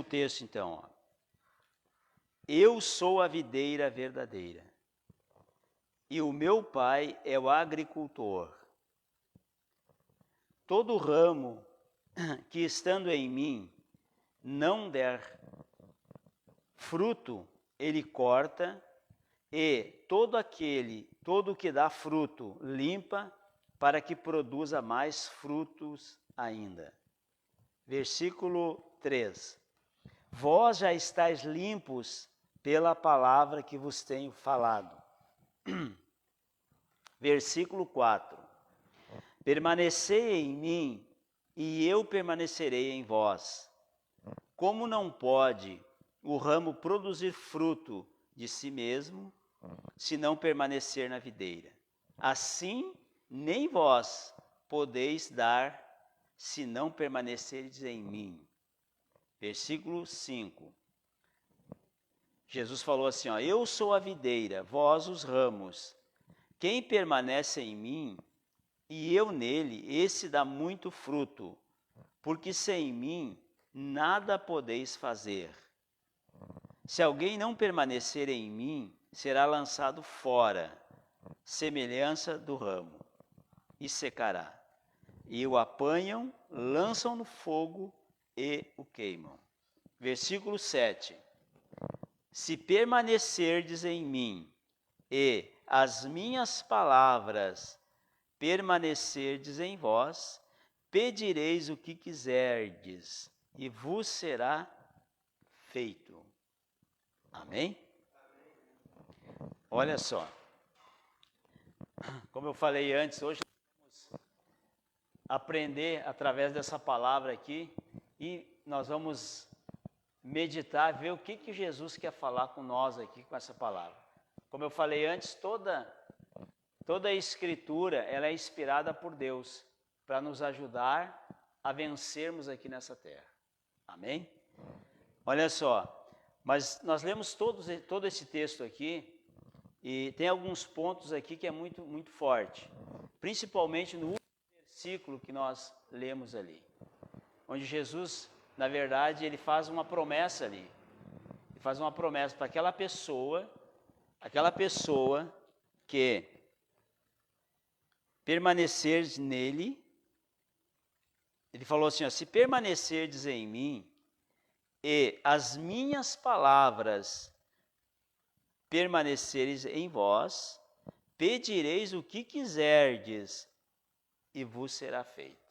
texto então, ó. Eu sou a videira verdadeira, e o meu pai é o agricultor. Todo ramo que estando em mim não der fruto, ele corta, e todo o que dá fruto, limpa, para que produza mais frutos ainda. Versículo 3. Vós já estáis limpos pela palavra que vos tenho falado. Versículo 4. Permanecei em mim, e eu permanecerei em vós. Como não pode o ramo produzir fruto de si mesmo, se não permanecer na videira, assim nem vós podeis dar, se não permanecerdes em mim. Versículo 5. Jesus falou assim, ó, eu sou a videira, vós os ramos. Quem permanece em mim e eu nele, esse dá muito fruto, porque sem mim nada podeis fazer. Se alguém não permanecer em mim, será lançado fora, semelhança do ramo, e secará. E o apanham, lançam no fogo e o queimam. Versículo 7. Se permanecerdes em mim, e as minhas palavras permanecerdes em vós, pedireis o que quiserdes, e vos será feito. Amém? Olha só. Como eu falei antes, hoje nós vamos aprender através dessa palavra aqui, e nós vamos meditar, ver o que Jesus quer falar com nós aqui com essa palavra. Como eu falei antes, toda a Escritura ela é inspirada por Deus para nos ajudar a vencermos aqui nessa terra. Amém? Olha só, mas nós lemos todo esse texto aqui e tem alguns pontos aqui que é muito, muito forte. Principalmente no último versículo que nós lemos ali. Onde Jesus, na verdade, ele faz uma promessa ali. Ele faz uma promessa para aquela pessoa que permanecerdes nele, ele falou assim, ó, se permanecerdes em mim e as minhas palavras permaneceres em vós, pedireis o que quiserdes e vos será feito.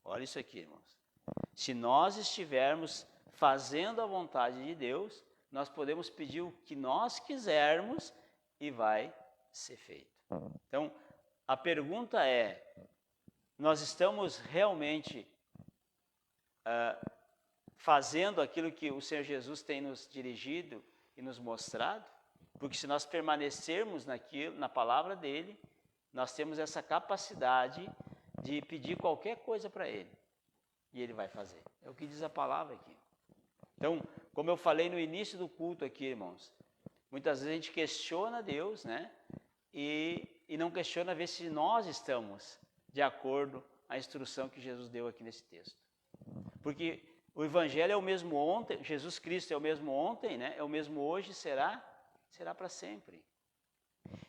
Olha isso aqui, irmãos. Se nós estivermos fazendo a vontade de Deus, nós podemos pedir o que nós quisermos e vai ser feito. Então, a pergunta é, nós estamos realmente fazendo aquilo que o Senhor Jesus tem nos dirigido e nos mostrado? Porque se nós permanecermos na palavra dele, nós temos essa capacidade de pedir qualquer coisa para ele. E ele vai fazer. É o que diz a palavra aqui. Então, como eu falei no início do culto aqui, irmãos, muitas vezes a gente questiona Deus, né? E não questiona ver se nós estamos de acordo com a instrução que Jesus deu aqui nesse texto. Porque o Evangelho é o mesmo ontem, Jesus Cristo é o mesmo ontem, né? É o mesmo hoje, será para sempre.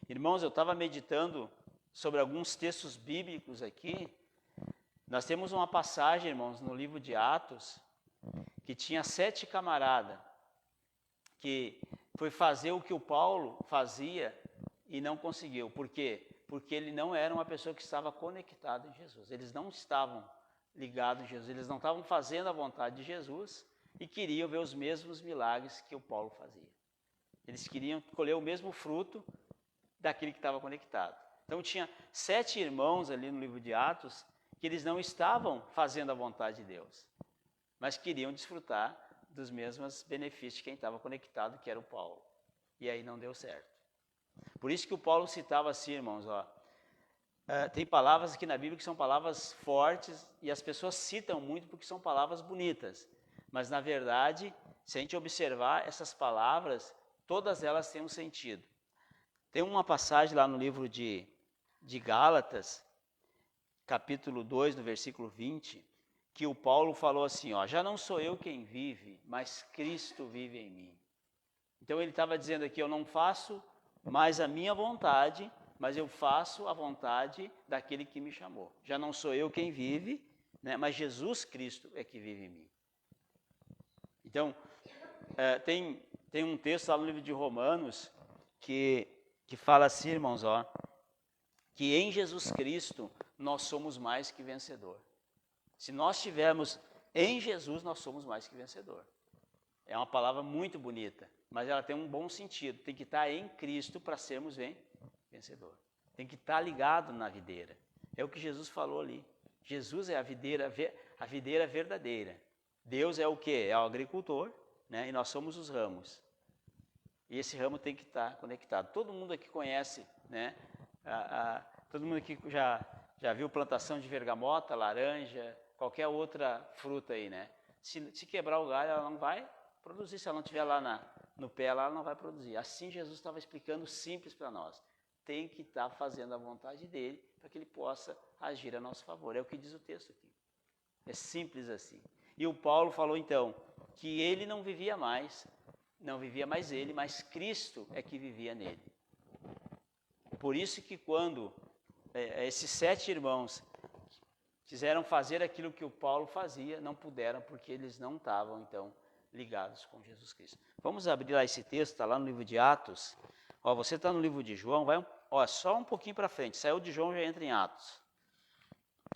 Irmãos, eu estava meditando sobre alguns textos bíblicos aqui. Nós temos uma passagem, irmãos, no livro de Atos, que tinha 7 camaradas que foi fazer o que o Paulo fazia e não conseguiu. Por quê? Porque ele não era uma pessoa que estava conectada em Jesus. Eles não estavam ligados em Jesus, eles não estavam fazendo a vontade de Jesus e queriam ver os mesmos milagres que o Paulo fazia. Eles queriam colher o mesmo fruto daquele que estava conectado. Então tinha 7 irmãos ali no livro de Atos que eles não estavam fazendo a vontade de Deus, mas queriam desfrutar dos mesmos benefícios de quem estava conectado, que era o Paulo. E aí não deu certo. Por isso que o Paulo citava assim, irmãos, ó, tem palavras aqui na Bíblia que são palavras fortes e as pessoas citam muito porque são palavras bonitas. Mas, na verdade, se a gente observar essas palavras, todas elas têm um sentido. Tem uma passagem lá no livro de Gálatas, capítulo 2, no versículo 20, que o Paulo falou assim, ó, já não sou eu quem vive, mas Cristo vive em mim. Então ele estava dizendo aqui, eu não faço mais a minha vontade, mas eu faço a vontade daquele que me chamou. Já não sou eu quem vive, né, mas Jesus Cristo é que vive em mim. Então, tem um texto lá no livro de Romanos que fala assim, irmãos, ó, que em Jesus Cristo nós somos mais que vencedor. Se nós estivermos em Jesus, nós somos mais que vencedor. É uma palavra muito bonita, mas ela tem um bom sentido. Tem que estar em Cristo para sermos vencedor. Tem que estar ligado na videira. É o que Jesus falou ali. Jesus é a videira verdadeira. Deus é o quê? É o agricultor, né? E nós somos os ramos. E esse ramo tem que estar conectado. Todo mundo aqui conhece, né? Todo mundo aqui já viu plantação de vergamota, laranja, qualquer outra fruta aí, né? Se quebrar o galho, ela não vai produzir. Se ela não estiver lá no pé, ela não vai produzir. Assim Jesus estava explicando simples para nós. Tem que estar fazendo a vontade dele para que ele possa agir a nosso favor. É o que diz o texto aqui. É simples assim. E o Paulo falou então que ele não vivia mais ele, mas Cristo é que vivia nele. Por isso que quando esses 7 irmãos quiseram fazer aquilo que o Paulo fazia, não puderam, porque eles não estavam, então, ligados com Jesus Cristo. Vamos abrir lá esse texto, está lá no livro de Atos. Ó, você está no livro de João, só um pouquinho para frente, saiu de João, já entra em Atos.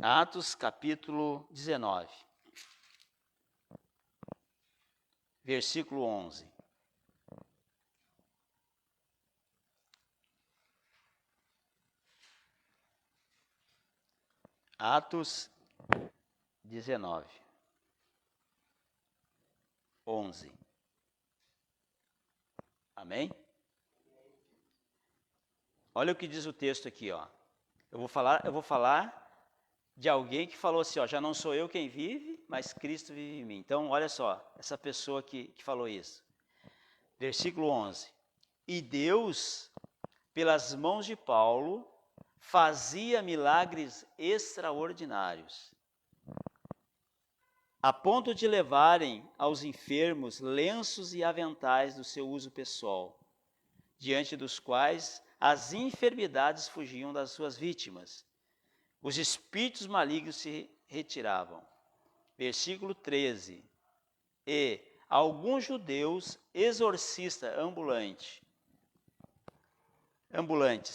Atos, capítulo 19, versículo 11. Atos 19, 11. Amém? Olha o que diz o texto aqui, ó. Eu vou falar de alguém que falou assim, ó, já não sou eu quem vive, mas Cristo vive em mim. Então, olha só, essa pessoa que falou isso. Versículo 11. E Deus, pelas mãos de Paulo, fazia milagres extraordinários, a ponto de levarem aos enfermos lenços e aventais do seu uso pessoal, diante dos quais as enfermidades fugiam das suas vítimas. Os espíritos malignos se retiravam. Versículo 13. E alguns judeus exorcistas ambulantes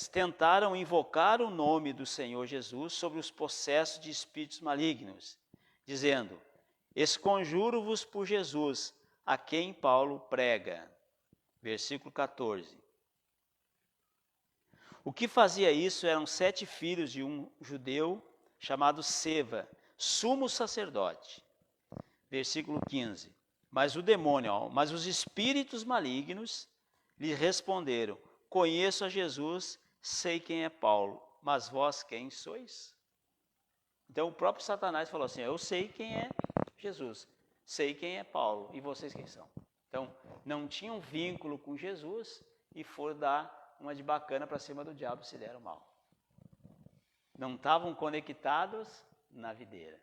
tentaram invocar o nome do Senhor Jesus sobre os possessos de espíritos malignos, dizendo, esconjuro-vos por Jesus, a quem Paulo prega. Versículo 14. O que fazia isso eram 7 filhos de um judeu chamado Seva, sumo sacerdote. Versículo 15. Mas os espíritos malignos lhe responderam, conheço a Jesus, sei quem é Paulo, mas vós quem sois? Então o próprio Satanás falou assim, eu sei quem é Jesus, sei quem é Paulo, e vocês quem são? Então não tinham vínculo com Jesus e foram dar uma de bacana para cima do diabo, se deram mal. Não estavam conectados na videira.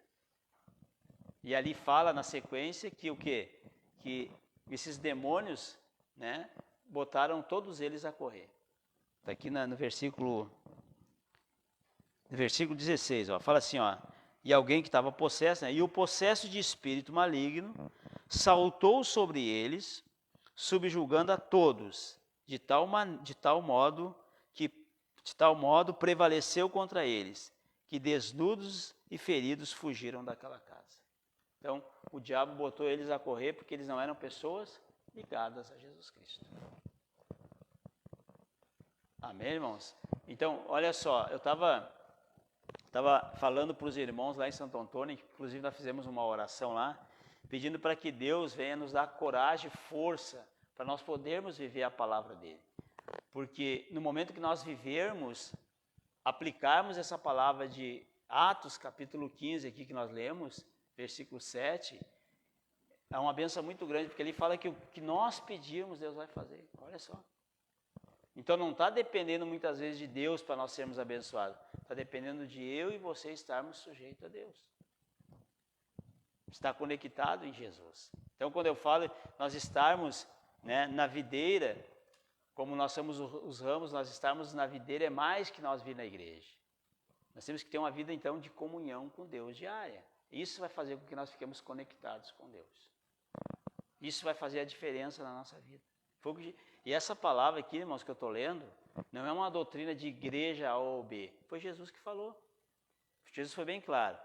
E ali fala na sequência que o quê? Que esses demônios, né, botaram todos eles a correr. Está aqui no versículo 16, ó, fala assim, ó, e alguém que estava possesso, né, e o possesso de espírito maligno saltou sobre eles, subjugando a todos, de tal modo prevaleceu contra eles, que desnudos e feridos fugiram daquela casa. Então, o diabo botou eles a correr porque eles não eram pessoas ligadas a Jesus Cristo. Amém, irmãos? Então, olha só, eu estava falando para os irmãos lá em Santo Antônio, inclusive nós fizemos uma oração lá, pedindo para que Deus venha nos dar coragem e força para nós podermos viver a palavra dele. Porque no momento que nós vivermos, aplicarmos essa palavra de Atos, capítulo 15, aqui que nós lemos, versículo 7, é uma bênção muito grande, porque ele fala que o que nós pedirmos, Deus vai fazer. Olha só. Então não está dependendo muitas vezes de Deus para nós sermos abençoados. Está dependendo de eu e você estarmos sujeitos a Deus. Está conectado em Jesus. Então, quando eu falo nós estarmos, né, na videira, como nós somos os ramos, nós estarmos na videira é mais que nós vir na igreja. Nós temos que ter uma vida, então, de comunhão com Deus diária. Isso vai fazer com que nós fiquemos conectados com Deus. Isso vai fazer a diferença na nossa vida. E essa palavra aqui, irmãos, que eu estou lendo, não é uma doutrina de igreja A ou B. Foi Jesus que falou. Jesus foi bem claro.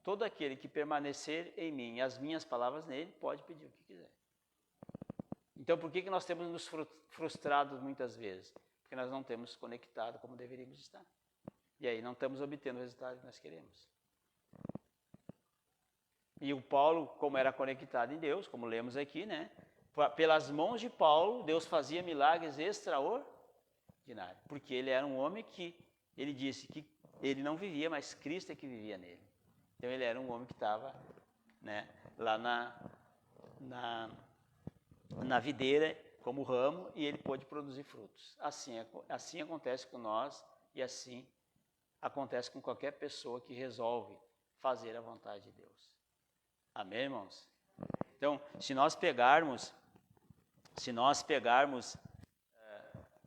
Todo aquele que permanecer em mim e as minhas palavras nele, pode pedir o que quiser. Então, por que nós temos nos frustrado muitas vezes? Porque nós não temos conectado como deveríamos estar. E aí não estamos obtendo o resultado que nós queremos. E o Paulo, como era conectado em Deus, como lemos aqui, né? Pelas mãos de Paulo, Deus fazia milagres extraordinários. Porque ele era um homem que, ele disse que ele não vivia, mas Cristo é que vivia nele. Então ele era um homem que estava, né, lá na videira, como ramo, e ele pôde produzir frutos. Assim acontece com nós e assim acontece com qualquer pessoa que resolve fazer a vontade de Deus. Amém, irmãos? Então, se nós pegarmos,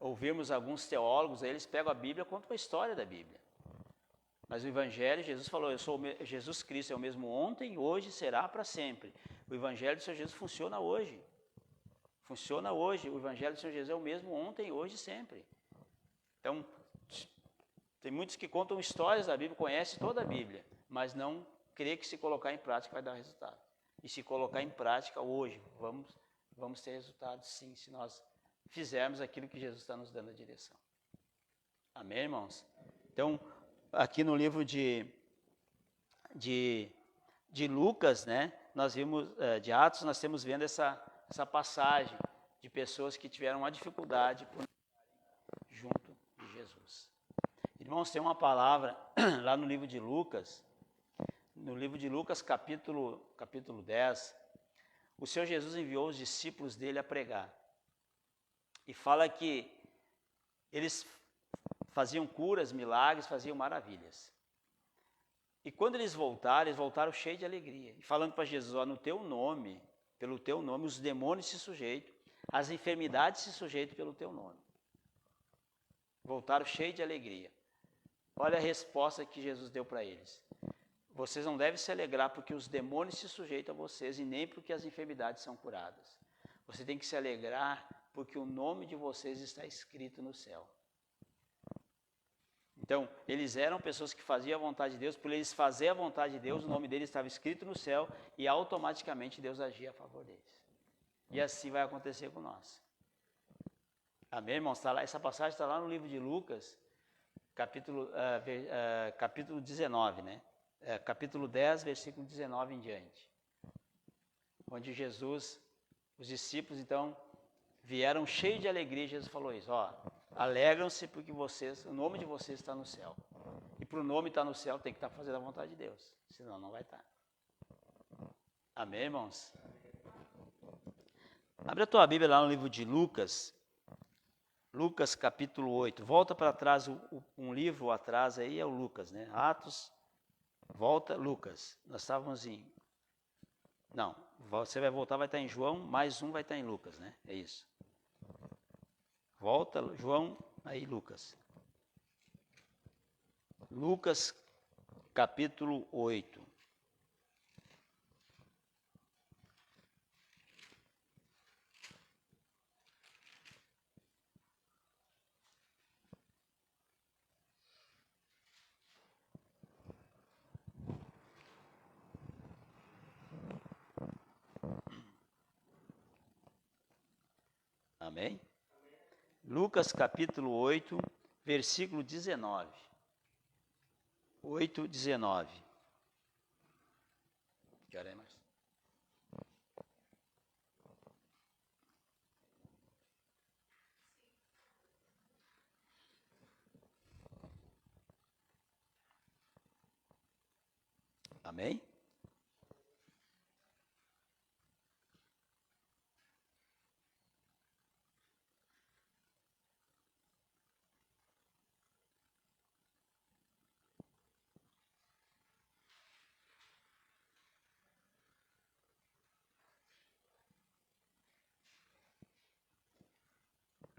ouvirmos alguns teólogos, eles pegam a Bíblia e contam a história da Bíblia. Mas o Evangelho, Jesus falou, Jesus Cristo é o mesmo ontem, hoje, será para sempre. O Evangelho do Senhor Jesus funciona hoje. Funciona hoje. O Evangelho do Senhor Jesus é o mesmo ontem, hoje e sempre. Então, tem muitos que contam histórias da Bíblia, conhecem toda a Bíblia, mas não crê que se colocar em prática vai dar resultado. E se colocar em prática hoje, vamos ter resultados sim, se nós fizermos aquilo que Jesus está nos dando a direção. Amém, irmãos? Então, aqui no livro de Lucas, né, nós vimos, de Atos, nós temos vendo essa passagem de pessoas que tiveram uma dificuldade junto de Jesus. Irmãos, tem uma palavra lá no livro de Lucas, capítulo 10, o Senhor Jesus enviou os discípulos dele a pregar. E fala que eles faziam curas, milagres, faziam maravilhas. E quando eles voltaram cheios de alegria. E falando para Jesus, no teu nome, pelo teu nome, os demônios se sujeitam, as enfermidades se sujeitam pelo teu nome. Voltaram cheios de alegria. Olha a resposta que Jesus deu para eles. Vocês não devem se alegrar porque os demônios se sujeitam a vocês e nem porque as enfermidades são curadas. Você tem que se alegrar porque o nome de vocês está escrito no céu. Então, eles eram pessoas que faziam a vontade de Deus, por eles fazerem a vontade de Deus, o nome deles estava escrito no céu e automaticamente Deus agia a favor deles. E assim vai acontecer com nós. Amém, irmãos? Essa passagem está lá no livro de Lucas, capítulo 19, né? Capítulo 10, versículo 19 em diante. Onde Jesus, os discípulos, então, vieram cheios de alegria. Jesus falou isso, alegram-se porque o nome de vocês está no céu. E para o nome estar no céu tem que estar fazendo a vontade de Deus, senão não vai estar. Amém, irmãos? Abre a tua Bíblia lá no livro de Lucas, Lucas capítulo 8. Volta para trás, um livro atrás aí é o Lucas, né? Atos, volta, Lucas. Nós estávamos em... Não, você vai voltar, vai estar em João, mais um vai estar em Lucas, né? É isso. Volta, João, aí Lucas. Lucas, capítulo 8. Amém? Lucas capítulo 8, versículo 19. 8, 19. Que hora é mais? Amém?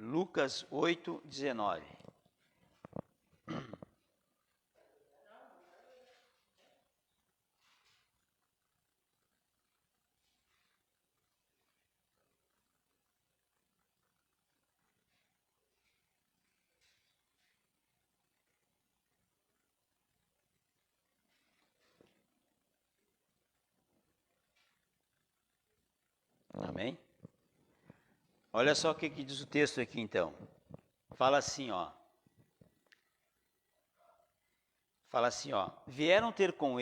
Lucas 8, 19. Amém? Olha só o que diz o texto aqui então. Fala assim, ó. Vieram ter com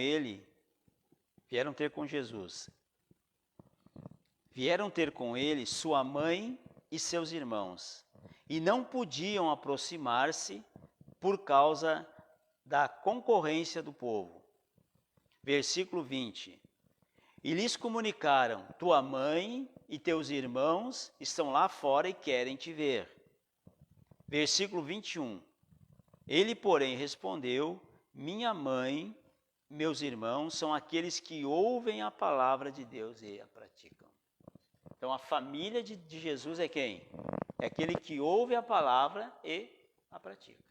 Jesus. Vieram ter com ele sua mãe e seus irmãos, e não podiam aproximar-se por causa da concorrência do povo. Versículo 20. E lhes comunicaram: tua mãe e teus irmãos estão lá fora e querem te ver. Versículo 21. Ele, porém, respondeu: minha mãe, meus irmãos, são aqueles que ouvem a palavra de Deus e a praticam. Então, a família de Jesus é quem? É aquele que ouve a palavra e a pratica.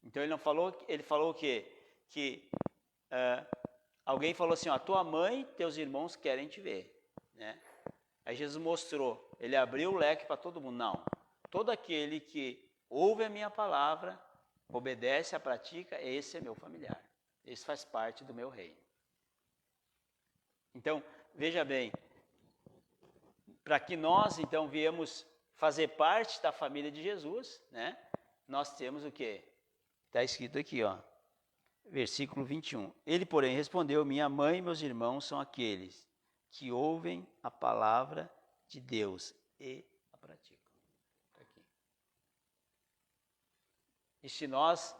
Então, ele falou o quê? Que alguém falou assim, ó, tua mãe e teus irmãos querem te ver, né? Aí Jesus mostrou, ele abriu o leque para todo mundo. Não, todo aquele que ouve a minha palavra, obedece, a pratica, esse é meu familiar. Esse faz parte do meu reino. Então, veja bem, para que nós, então, viemos fazer parte da família de Jesus, né? Nós temos o quê? Está escrito aqui, ó. Versículo 21. Ele, porém, respondeu: minha mãe e meus irmãos são aqueles que ouvem a palavra de Deus e a praticam. Tá aqui. E se nós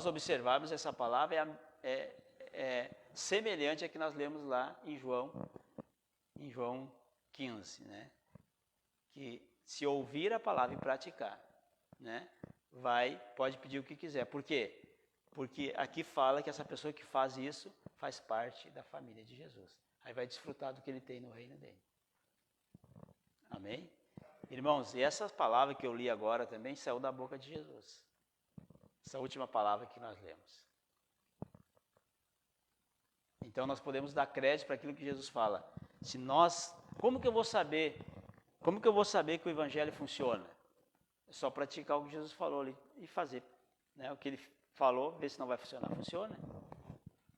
observarmos essa palavra, é semelhante à que nós lemos lá em João 15, né? Que se ouvir a palavra e praticar, né? Pode pedir o que quiser. Por quê? Porque aqui fala que essa pessoa que faz isso faz parte da família de Jesus. Aí vai desfrutar do que ele tem no reino dele. Amém? Irmãos, e essa palavra que eu li agora também saiu da boca de Jesus. Essa última palavra que nós lemos. Então nós podemos dar crédito para aquilo que Jesus fala. Como que eu vou saber que o evangelho funciona? É só praticar o que Jesus falou ali e fazer, né? O que ele falou, ver se não vai funcionar. Funciona.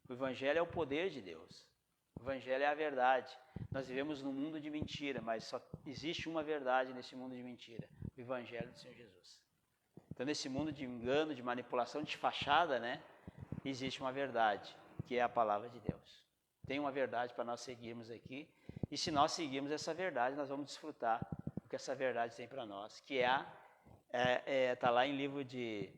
O evangelho é o poder de Deus. O evangelho é a verdade. Nós vivemos num mundo de mentira, mas só existe uma verdade nesse mundo de mentira: o evangelho do Senhor Jesus. Então, nesse mundo de engano, de manipulação, de fachada, né, existe uma verdade, que é a palavra de Deus. Tem uma verdade para nós seguirmos aqui, e se nós seguirmos essa verdade, nós vamos desfrutar o que essa verdade tem para nós, que está lá em livro de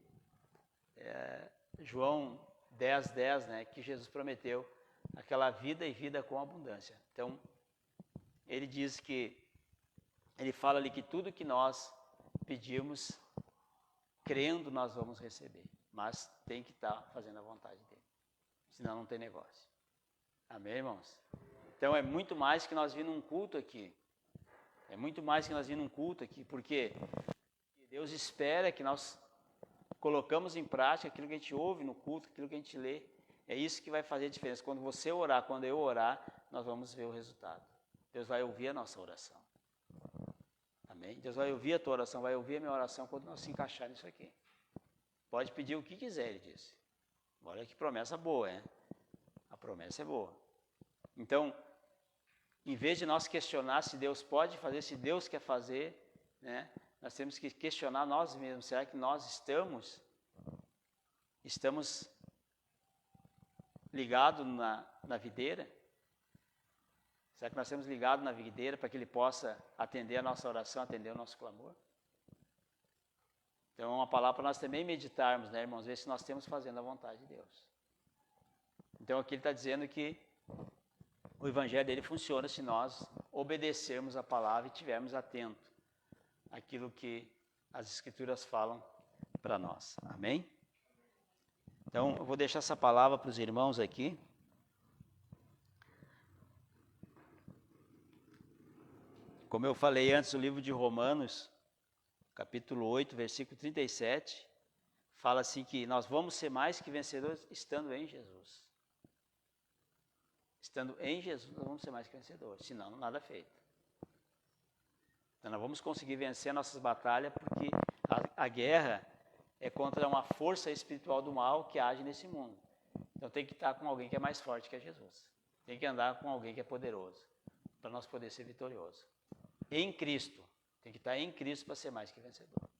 João 10:10, né, que Jesus prometeu aquela vida e vida com abundância. Então, ele fala ali que tudo que nós pedimos, crendo, nós vamos receber, mas tem que estar fazendo a vontade dele, senão não tem negócio. Amém, irmãos? Então é muito mais que nós vir num culto aqui. Porque Deus espera que nós colocamos em prática aquilo que a gente ouve no culto, aquilo que a gente lê. É isso que vai fazer a diferença. Quando você orar, quando eu orar, nós vamos ver o resultado. Deus vai ouvir a nossa oração. Amém? Deus vai ouvir a tua oração, vai ouvir a minha oração quando nós se encaixar nisso aqui. Pode pedir o que quiser, ele disse. Olha que promessa boa, hein? A promessa é boa. Então, em vez de nós questionar se Deus pode fazer, se Deus quer fazer, né, nós temos que questionar nós mesmos. Será que nós estamos ligados na videira? Será que nós estamos ligados na videira para que Ele possa atender a nossa oração, atender o nosso clamor? Então é uma palavra para nós também meditarmos, né, irmãos? Ver se nós estamos fazendo a vontade de Deus. Então aqui ele está dizendo que o evangelho dele funciona se nós obedecermos a palavra e estivermos atentos àquilo que as escrituras falam para nós. Amém? Então eu vou deixar essa palavra para os irmãos aqui. Como eu falei antes, o livro de Romanos, capítulo 8, versículo 37, fala assim que nós vamos ser mais que vencedores estando em Jesus. Estando em Jesus, nós vamos ser mais que vencedores, senão nada feito. Então nós vamos conseguir vencer nossas batalhas porque a guerra é contra uma força espiritual do mal que age nesse mundo. Então tem que estar com alguém que é mais forte que é Jesus. Tem que andar com alguém que é poderoso, para nós poder ser vitoriosos. Em Cristo. Tem que estar em Cristo para ser mais que vencedor.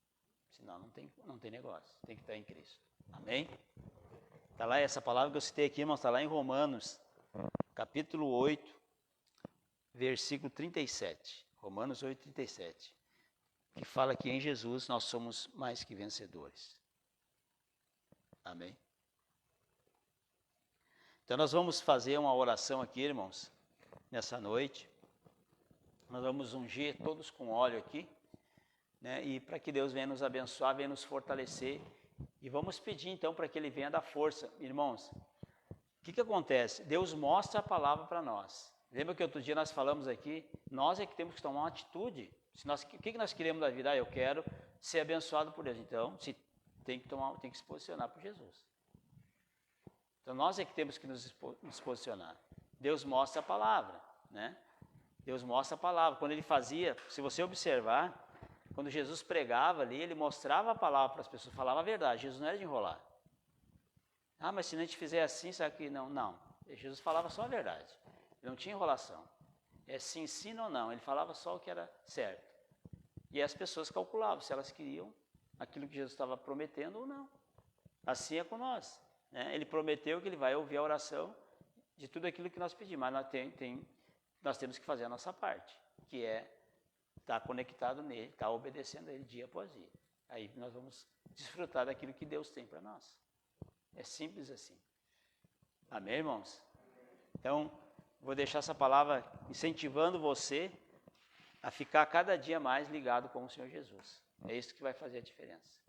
Senão não tem negócio. Tem que estar em Cristo. Amém? Está lá essa palavra que eu citei aqui, irmãos, está lá em Romanos, capítulo 8, versículo 37. Romanos 8, 37. Que fala que em Jesus nós somos mais que vencedores. Amém? Então nós vamos fazer uma oração aqui, irmãos, nessa noite. Nós vamos ungir todos com óleo aqui, né? E para que Deus venha nos abençoar, venha nos fortalecer. E vamos pedir então para que Ele venha dar força. Irmãos, o que acontece? Deus mostra a palavra para nós. Lembra que outro dia nós falamos aqui? Nós é que temos que tomar uma atitude. O que nós queremos da vida? Eu quero ser abençoado por Deus. Então, tem que se posicionar por Jesus. Então, nós é que temos que nos posicionar. Deus mostra a palavra, né? Deus mostra a palavra. Quando Ele fazia, se você observar, quando Jesus pregava ali, Ele mostrava a palavra para as pessoas, falava a verdade. Jesus não era de enrolar. Ah, mas se a gente fizer assim, sabe que não? Não. Jesus falava só a verdade. Ele não tinha enrolação. É sim ou não. Ele falava só o que era certo. E as pessoas calculavam se elas queriam aquilo que Jesus estava prometendo ou não. Assim é com nós, né? Ele prometeu que Ele vai ouvir a oração de tudo aquilo que nós pedimos. Mas nós temos que fazer a nossa parte, que é estar conectado nele, estar obedecendo a Ele dia após dia. Aí nós vamos desfrutar daquilo que Deus tem para nós. É simples assim. Amém, irmãos? Então, vou deixar essa palavra incentivando você a ficar cada dia mais ligado com o Senhor Jesus. É isso que vai fazer a diferença.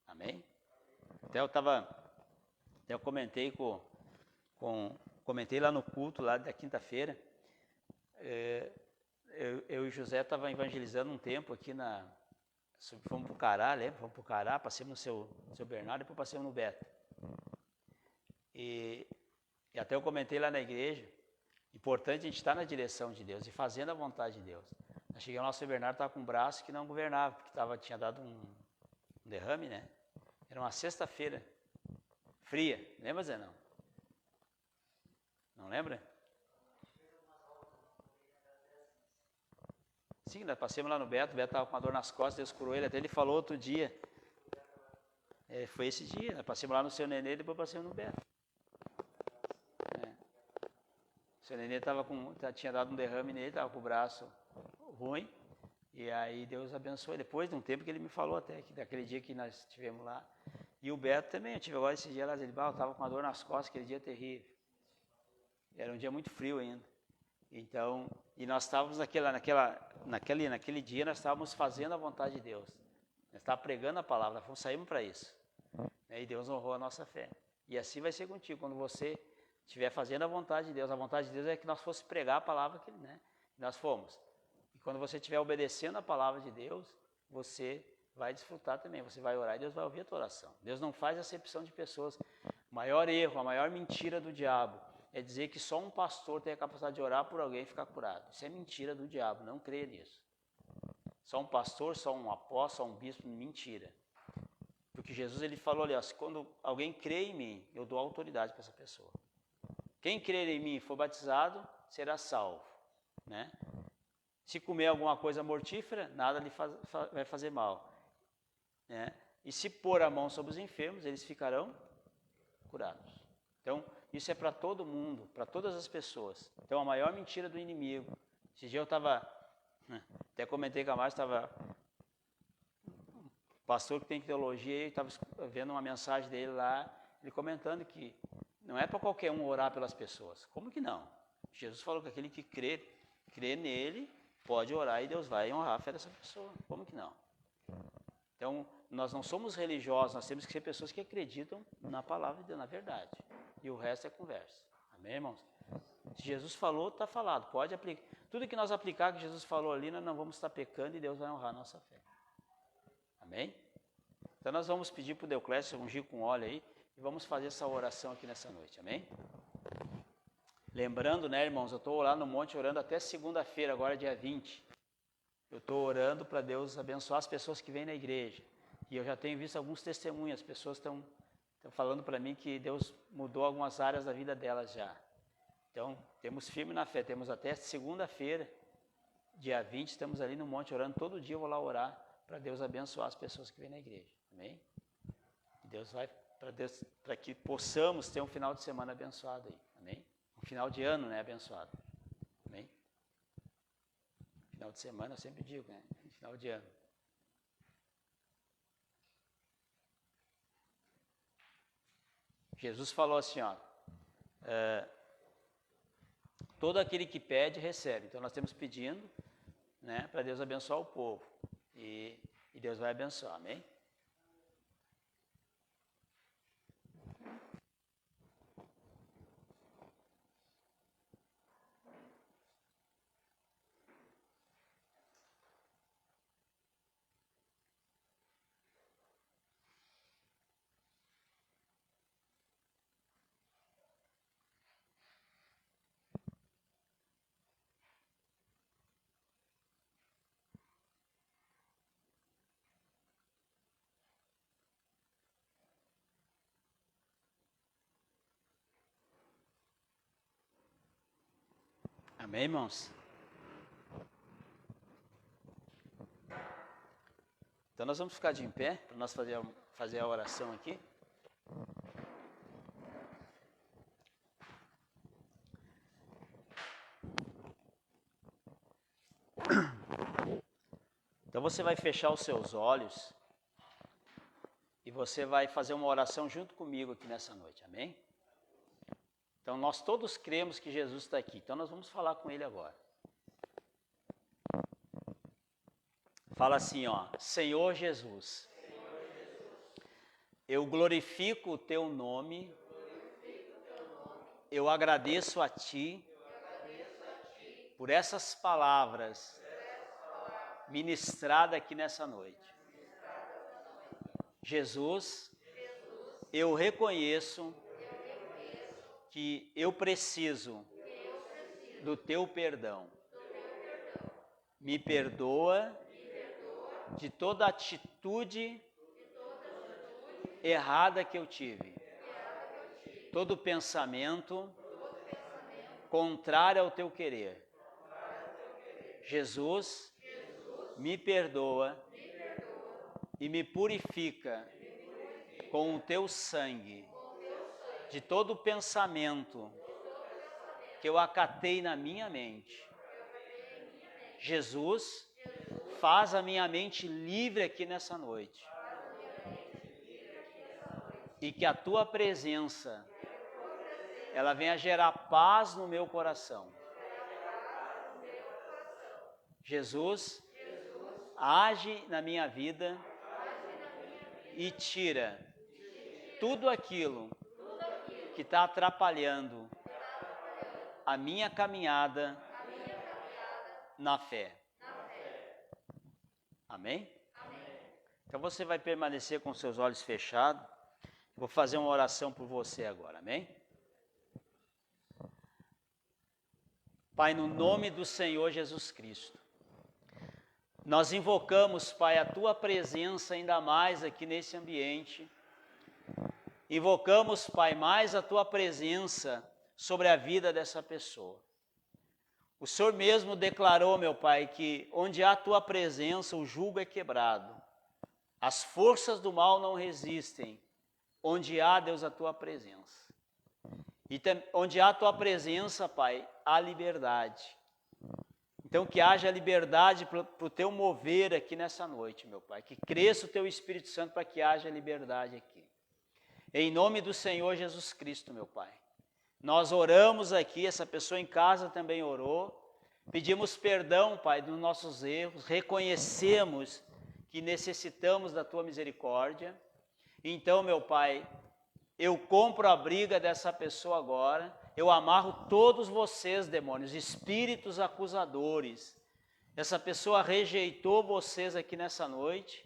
Amém? Até eu comentei comentei lá no culto lá da quinta-feira. Eu e o José estavam evangelizando um tempo aqui fomos para o Cará, lembra? Fomos para o Cará, passamos no seu Bernardo e depois passamos no Beto. E até eu comentei lá na igreja, importante a gente estar na direção de Deus e fazendo a vontade de Deus. Nós chegamos lá, o seu Bernardo estava com um braço que não governava, porque tinha dado um derrame, né? Era uma sexta-feira, fria, lembra, Zé? Não lembra? Sim, nós passamos lá no Beto, o Beto estava com uma dor nas costas, Deus curou ele, até ele falou outro dia. Foi esse dia, nós passamos lá no seu Nenê, depois passamos no Beto. O seu Nenê tinha dado um derrame nele, estava com o braço ruim, e aí Deus abençoou. Depois de um tempo que ele me falou até, que daquele dia que nós estivemos lá. E o Beto também, eu tive agora esse dia lá, ele estava com uma dor nas costas, aquele dia terrível. Era um dia muito frio ainda. Então, e nós estávamos naquele dia, nós estávamos fazendo a vontade de Deus. Nós estávamos pregando a palavra, nós saímos para isso. E Deus honrou a nossa fé. E assim vai ser contigo, quando você estiver fazendo a vontade de Deus. A vontade de Deus é que nós fosse pregar a palavra que nós fomos. E quando você estiver obedecendo a palavra de Deus, você vai desfrutar também. Você vai orar e Deus vai ouvir a tua oração. Deus não faz acepção de pessoas. O maior erro, a maior mentira do diabo é dizer que só um pastor tem a capacidade de orar por alguém e ficar curado. Isso é mentira do diabo, não creia nisso. Só um pastor, só um apóstolo, só um bispo, mentira. Porque Jesus ele falou ali, quando alguém crê em mim, eu dou autoridade para essa pessoa. Quem crer em mim e for batizado, será salvo, né? Se comer alguma coisa mortífera, nada lhe vai fazer mal, né? E se pôr a mão sobre os enfermos, eles ficarão curados. Então, isso é para todo mundo, para todas as pessoas. Então, a maior mentira do inimigo. Esse dia eu até comentei com a Márcia, um pastor que tem teologia, estava vendo uma mensagem dele lá, ele comentando que não é para qualquer um orar pelas pessoas. Como que não? Jesus falou que aquele que crê nele, pode orar e Deus vai honrar a fé dessa pessoa. Como que não? Então, nós não somos religiosos, nós temos que ser pessoas que acreditam na palavra de Deus, na verdade. E o resto é conversa. Amém, irmãos? Se Jesus falou, está falado. Pode aplicar. tudo que nós aplicar que Jesus falou ali, nós não vamos estar pecando e Deus vai honrar a nossa fé. Amém? Então nós vamos pedir para o Deoclésio ungir com óleo aí e vamos fazer essa oração aqui nessa noite. Amém? Lembrando, né, irmãos, eu estou lá no monte orando até segunda-feira, agora dia 20. Eu estou orando para Deus abençoar as pessoas que vêm na igreja. E eu já tenho visto alguns testemunhos, as pessoas estão falando para mim que Deus mudou algumas áreas da vida delas já. Então, temos firme na fé, temos até segunda-feira, dia 20, estamos ali no monte orando, todo dia eu vou lá orar para Deus abençoar as pessoas que vêm na igreja. Amém? E Deus vai, para que possamos ter um final de semana abençoado aí. Amém? Um final de ano, né, abençoado. Amém? Final de semana, eu sempre digo, né? Final de ano. Jesus falou assim, ó, todo aquele que pede, recebe. Então, nós estamos pedindo, né, para Deus abençoar o povo. E Deus vai abençoar, amém? Amém, irmãos? Então nós vamos ficar de em pé para nós fazer a oração aqui. Então você vai fechar os seus olhos e você vai fazer uma oração junto comigo aqui nessa noite, amém? Então nós todos cremos que Jesus está aqui, então nós vamos falar com Ele agora. Fala assim, ó, Senhor Jesus, eu glorifico o Teu nome, eu agradeço a Ti por essas palavras ministradas aqui nessa noite. Jesus, eu reconheço que eu preciso do Teu perdão. Me perdoa de toda atitude errada que eu tive. Todo pensamento contrário ao Teu querer. Jesus, me perdoa e me purifica com o Teu sangue de todo pensamento que eu acatei na minha mente. Jesus, faz a minha mente livre aqui nessa noite. E que a Tua presença, ela venha gerar paz no meu coração. Jesus, age na minha vida e tira tudo aquilo que está atrapalhando a minha caminhada na fé. Amém? Então você vai permanecer com seus olhos fechados. Vou fazer uma oração por você agora, amém? Pai, no nome do Senhor Jesus Cristo, nós invocamos, Pai, a Tua presença ainda mais aqui nesse ambiente. Invocamos, Pai, mais a Tua presença sobre a vida dessa pessoa. O Senhor mesmo declarou, meu Pai, que onde há a Tua presença, o jugo é quebrado. As forças do mal não resistem. Onde há, Deus, a Tua presença. E onde há a Tua presença, Pai, há liberdade. Então que haja liberdade para o Teu mover aqui nessa noite, meu Pai. Que cresça o Teu Espírito Santo para que haja liberdade aqui. Em nome do Senhor Jesus Cristo, meu Pai. Nós oramos aqui, essa pessoa em casa também orou. Pedimos perdão, Pai, dos nossos erros. Reconhecemos que necessitamos da Tua misericórdia. Então, meu Pai, eu compro a briga dessa pessoa agora eu amarro todos vocês, demônios, espíritos acusadores. Essa pessoa rejeitou vocês aqui nessa noite,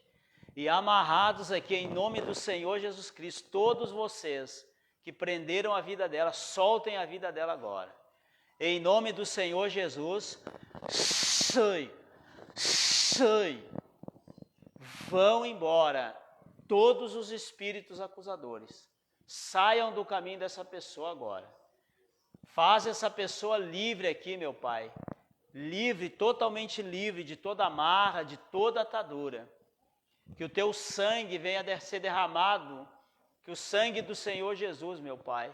e amarrados aqui em nome do Senhor Jesus Cristo, todos vocês que prenderam a vida dela, soltem a vida dela agora. Em nome do Senhor Jesus, sai, vão embora todos os espíritos acusadores. Saiam do caminho dessa pessoa agora. Faz essa pessoa livre aqui, meu Pai. Livre, totalmente livre de toda amarra, de toda atadura. Que o teu sangue venha a ser derramado, que o sangue do Senhor Jesus, meu Pai,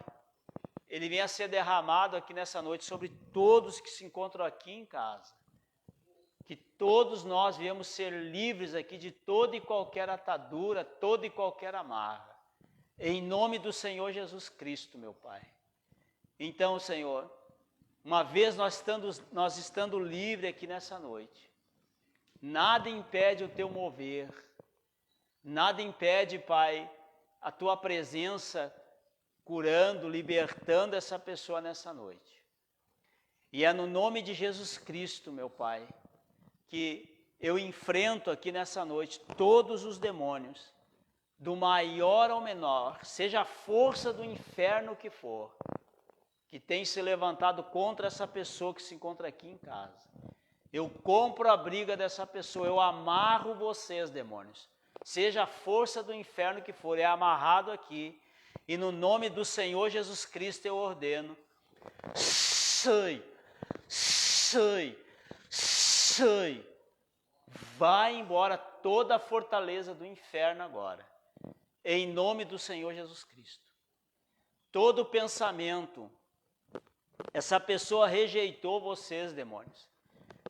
ele venha a ser derramado aqui nessa noite sobre todos que se encontram aqui em casa. Que todos nós viemos ser livres aqui de toda e qualquer atadura, toda e qualquer amarra. Em nome do Senhor Jesus Cristo, meu Pai. Então, Senhor, uma vez nós estando livres aqui nessa noite, nada impede o teu mover, nada impede, Pai, a tua presença curando, libertando essa pessoa nessa noite. E é no nome de Jesus Cristo, meu Pai, que eu enfrento aqui nessa noite todos os demônios, do maior ao menor, seja a força do inferno que for, que tem se levantado contra essa pessoa que se encontra aqui em casa. Eu compro a briga dessa pessoa, eu amarro vocês, demônios. Seja a força do inferno que for, é amarrado aqui. E no nome do Senhor Jesus Cristo eu ordeno. Sai. Vai embora toda a fortaleza do inferno agora. Em nome do Senhor Jesus Cristo. Todo pensamento, essa pessoa rejeitou vocês, demônios,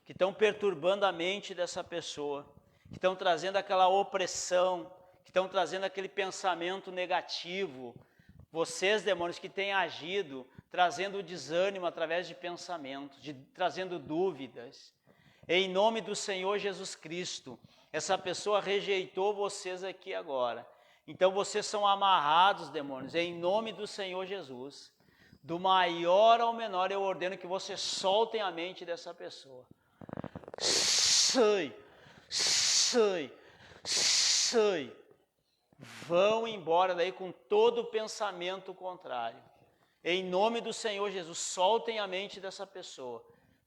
que estão perturbando a mente dessa pessoa, que estão trazendo aquela opressão, que estão trazendo aquele pensamento negativo. Vocês, demônios, que têm agido, trazendo desânimo através de pensamentos, trazendo dúvidas. Em nome do Senhor Jesus Cristo, essa pessoa rejeitou vocês aqui agora. Então vocês são amarrados, demônios, em nome do Senhor Jesus. Do maior ao menor eu ordeno que vocês soltem a mente dessa pessoa. Sai. Vão embora daí com todo o pensamento contrário. Em nome do Senhor Jesus, soltem a mente dessa pessoa.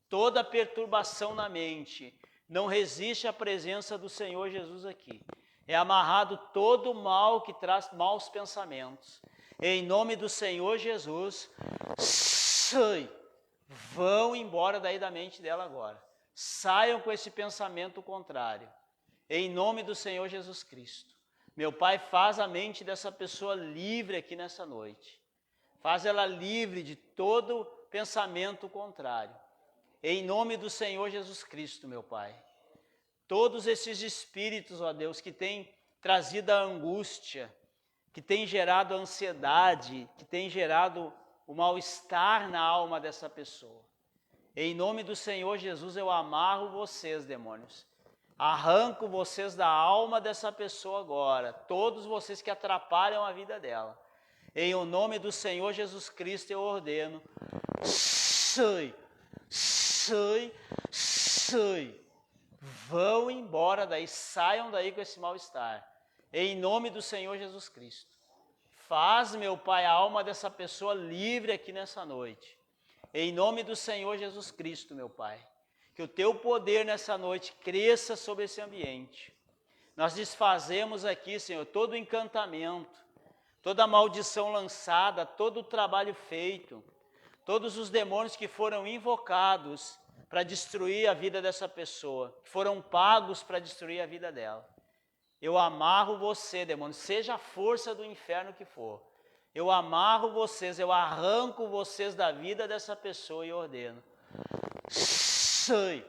Toda perturbação na mente não resiste à presença do Senhor Jesus aqui. É amarrado todo o mal que traz maus pensamentos. Em nome do Senhor Jesus, vão embora daí da mente dela agora. Saiam com esse pensamento contrário. Em nome do Senhor Jesus Cristo. Meu Pai, faz a mente dessa pessoa livre aqui nessa noite. Faz ela livre de todo pensamento contrário. Em nome do Senhor Jesus Cristo, meu Pai. Todos esses espíritos, ó Deus, que têm trazido a angústia, que têm gerado a ansiedade, que têm gerado o mal-estar na alma dessa pessoa. Em nome do Senhor Jesus, eu amarro vocês, demônios. Arranco vocês da alma dessa pessoa agora, todos vocês que atrapalham a vida dela. Em o nome do Senhor Jesus Cristo eu ordeno, sai. Vão embora daí, saiam daí com esse mal-estar. Em nome do Senhor Jesus Cristo. Faz, meu Pai, a alma dessa pessoa livre aqui nessa noite. Em nome do Senhor Jesus Cristo, meu Pai. Que o teu poder nessa noite cresça sobre esse ambiente. Nós desfazemos aqui, Senhor, todo o encantamento, toda a maldição lançada, todo o trabalho feito, todos os demônios que foram invocados para destruir a vida dessa pessoa, que foram pagos para destruir a vida dela. Eu amarro você, demônio, seja a força do inferno que for. Eu amarro vocês, eu arranco vocês da vida dessa pessoa e ordeno. Sai.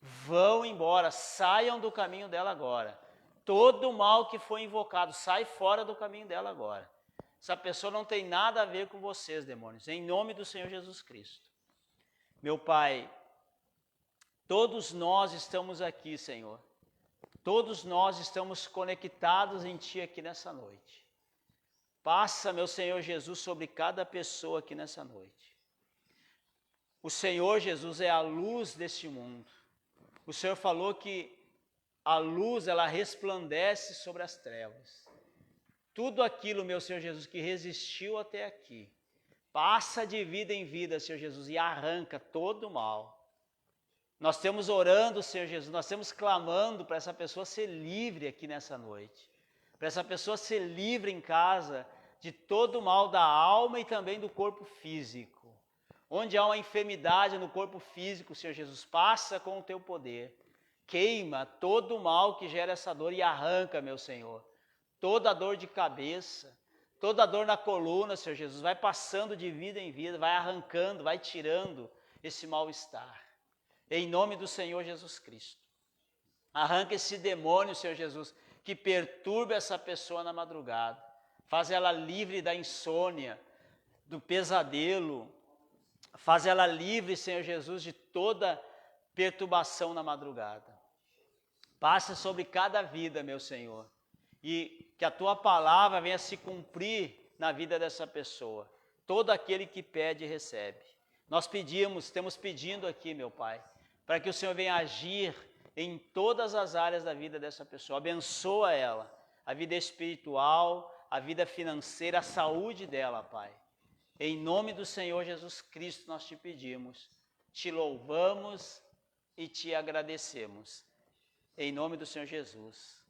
Vão embora, saiam do caminho dela agora. Todo o mal que foi invocado, sai fora do caminho dela agora. Essa pessoa não tem nada a ver com vocês, demônios, em nome do Senhor Jesus Cristo. Meu Pai, todos nós estamos aqui, Senhor. Todos nós estamos conectados em Ti aqui nessa noite. Passa, meu Senhor Jesus, sobre cada pessoa aqui nessa noite. O Senhor Jesus é a luz deste mundo. O Senhor falou que a luz, ela resplandece sobre as trevas. Tudo aquilo, meu Senhor Jesus, que resistiu até aqui, passa de vida em vida, Senhor Jesus, e arranca todo o mal. Nós estamos orando, Senhor Jesus, nós estamos clamando para essa pessoa ser livre aqui nessa noite. Para essa pessoa ser livre em casa de todo o mal da alma e também do corpo físico. Onde há uma enfermidade no corpo físico, Senhor Jesus, passa com o teu poder. Queima todo o mal que gera essa dor e arranca, meu Senhor. Toda dor de cabeça, toda dor na coluna, Senhor Jesus, vai passando de vida em vida, vai arrancando, vai tirando esse mal-estar. Em nome do Senhor Jesus Cristo. Arranca esse demônio, Senhor Jesus, que perturba essa pessoa na madrugada. Faz ela livre da insônia, do pesadelo. Faz ela livre, Senhor Jesus, de toda perturbação na madrugada. Passa sobre cada vida, meu Senhor. E que a tua palavra venha se cumprir na vida dessa pessoa. Todo aquele que pede, recebe. Nós pedimos, estamos pedindo aqui, meu Pai, para que o Senhor venha agir em todas as áreas da vida dessa pessoa. Abençoa ela, a vida espiritual, a vida financeira, a saúde dela, Pai. Em nome do Senhor Jesus Cristo nós te pedimos, te louvamos e te agradecemos. Em nome do Senhor Jesus.